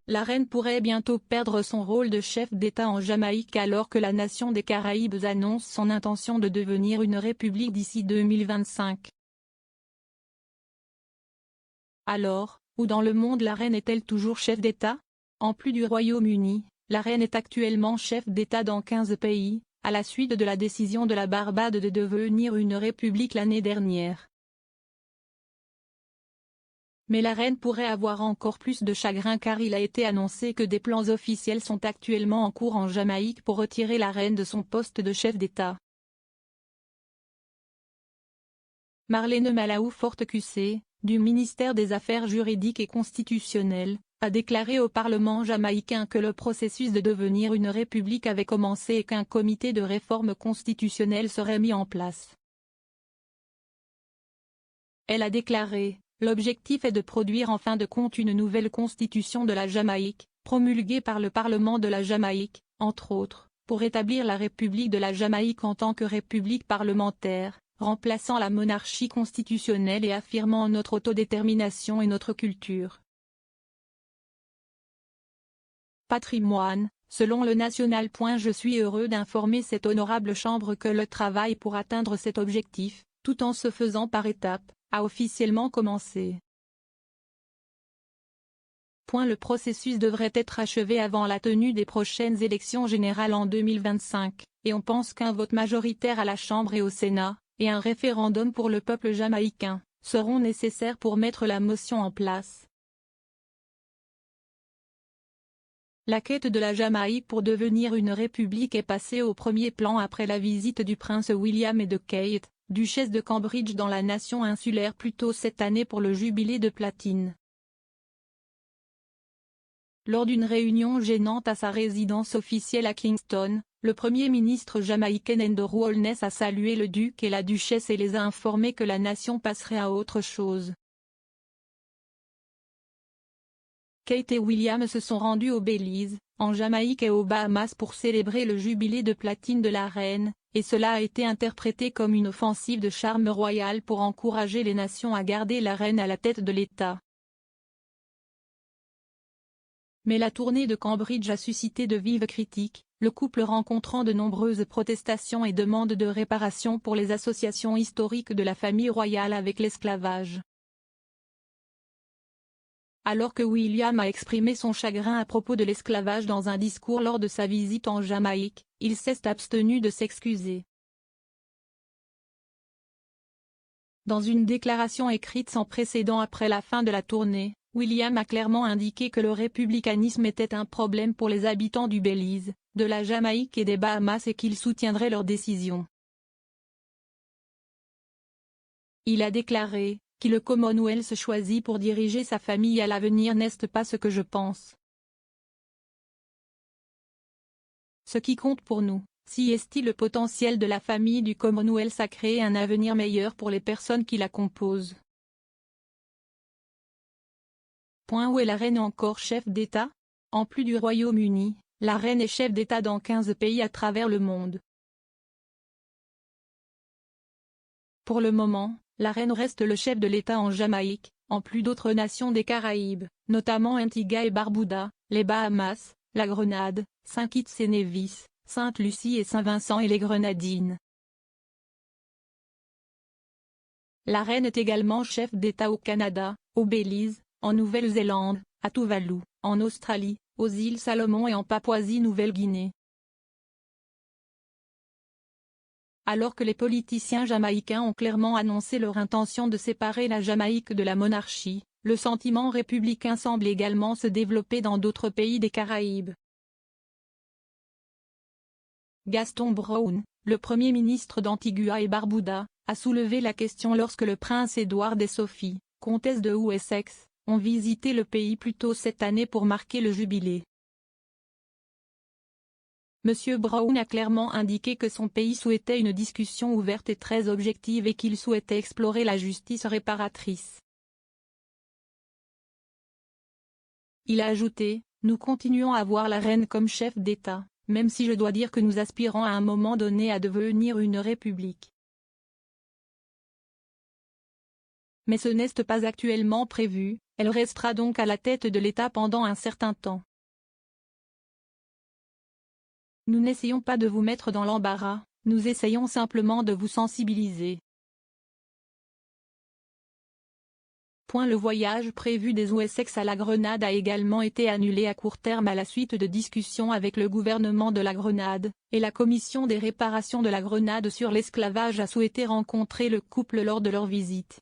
La reine pourrait bientôt perdre son rôle de chef d'État en Jamaïque alors que la nation des Caraïbes annonce son intention de devenir une république d'ici 2025. Alors, où dans le monde la reine est-elle toujours chef d'État? En plus du Royaume-Uni, la reine est actuellement chef d'État dans 15 pays, à la suite de la décision de la Barbade de devenir une république l'année dernière. Mais la reine pourrait avoir encore plus de chagrin car il a été annoncé que des plans officiels sont actuellement en cours en Jamaïque pour retirer la reine de son poste de chef d'État. Marlène Malaou Forte QC, du ministère des Affaires juridiques et constitutionnelles, a déclaré au Parlement jamaïcain que le processus de devenir une république avait commencé et qu'un comité de réforme constitutionnelle serait mis en place. Elle a déclaré: l'objectif est de produire en fin de compte une nouvelle constitution de la Jamaïque, promulguée par le Parlement de la Jamaïque, entre autres, pour établir la République de la Jamaïque en tant que république parlementaire, remplaçant la monarchie constitutionnelle et affirmant notre autodétermination et notre culture. Patrimoine, selon le National. Je suis heureux d'informer cette honorable chambre que le travail pour atteindre cet objectif, tout en se faisant par étapes, a officiellement commencé. Le processus devrait être achevé avant la tenue des prochaines élections générales en 2025, et on pense qu'un vote majoritaire à la Chambre et au Sénat, et un référendum pour le peuple jamaïcain, seront nécessaires pour mettre la motion en place. La quête de la Jamaïque pour devenir une république est passée au premier plan après la visite du prince William et de Kate, duchesse de Cambridge dans la nation insulaire plus tôt cette année pour le jubilé de platine. Lors d'une réunion gênante à sa résidence officielle à Kingston, le Premier ministre jamaïcain Andrew Holness a salué le duc et la duchesse et les a informés que la nation passerait à autre chose. Kate et William se sont rendus au Belize, en Jamaïque et aux Bahamas pour célébrer le jubilé de platine de la reine, et cela a été interprété comme une offensive de charme royal pour encourager les nations à garder la reine à la tête de l'État. Mais la tournée de Cambridge a suscité de vives critiques, le couple rencontrant de nombreuses protestations et demandes de réparation pour les associations historiques de la famille royale avec l'esclavage. Alors que William a exprimé son chagrin à propos de l'esclavage dans un discours lors de sa visite en Jamaïque, il s'est abstenu de s'excuser. Dans une déclaration écrite sans précédent après la fin de la tournée, William a clairement indiqué que le républicanisme était un problème pour les habitants du Belize, de la Jamaïque et des Bahamas et qu'il soutiendrait leur décision. Il a déclaré: « Qui le Commonwealth choisit pour diriger sa famille à l'avenir n'est pas ce que je pense. Ce qui compte pour nous, c'est le potentiel de la famille du Commonwealth à créer un avenir meilleur pour les personnes qui la composent. » Où est la reine encore chef d'État? En plus du Royaume-Uni, la reine est chef d'État dans 15 pays à travers le monde. Pour le moment, la reine reste le chef de l'État en Jamaïque, en plus d'autres nations des Caraïbes, notamment Antigua et Barbuda, les Bahamas, la Grenade, Saint-Kitts et Nevis, Sainte-Lucie et Saint-Vincent et les Grenadines. La reine est également chef d'État au Canada, au Belize, en Nouvelle-Zélande, à Tuvalu, en Australie, aux îles Salomon et en Papouasie-Nouvelle-Guinée. Alors que les politiciens jamaïcains ont clairement annoncé leur intention de séparer la Jamaïque de la monarchie, le sentiment républicain semble également se développer dans d'autres pays des Caraïbes. Gaston Brown, le Premier ministre d'Antigua et Barbuda, a soulevé la question lorsque le prince Édouard et Sophie, comtesse de Wessex, ont visité le pays plus tôt cette année pour marquer le jubilé. M. Brown a clairement indiqué que son pays souhaitait une discussion ouverte et très objective et qu'il souhaitait explorer la justice réparatrice. Il a ajouté: « Nous continuons à voir la reine comme chef d'État, même si je dois dire que nous aspirons à un moment donné à devenir une république. » mais ce n'est pas actuellement prévu, elle restera donc à la tête de l'État pendant un certain temps. Nous n'essayons pas de vous mettre dans l'embarras, nous essayons simplement de vous sensibiliser. Le voyage prévu des Wessex à la Grenade a également été annulé à court terme à la suite de discussions avec le gouvernement de la Grenade, et la commission des réparations de la Grenade sur l'esclavage a souhaité rencontrer le couple lors de leur visite.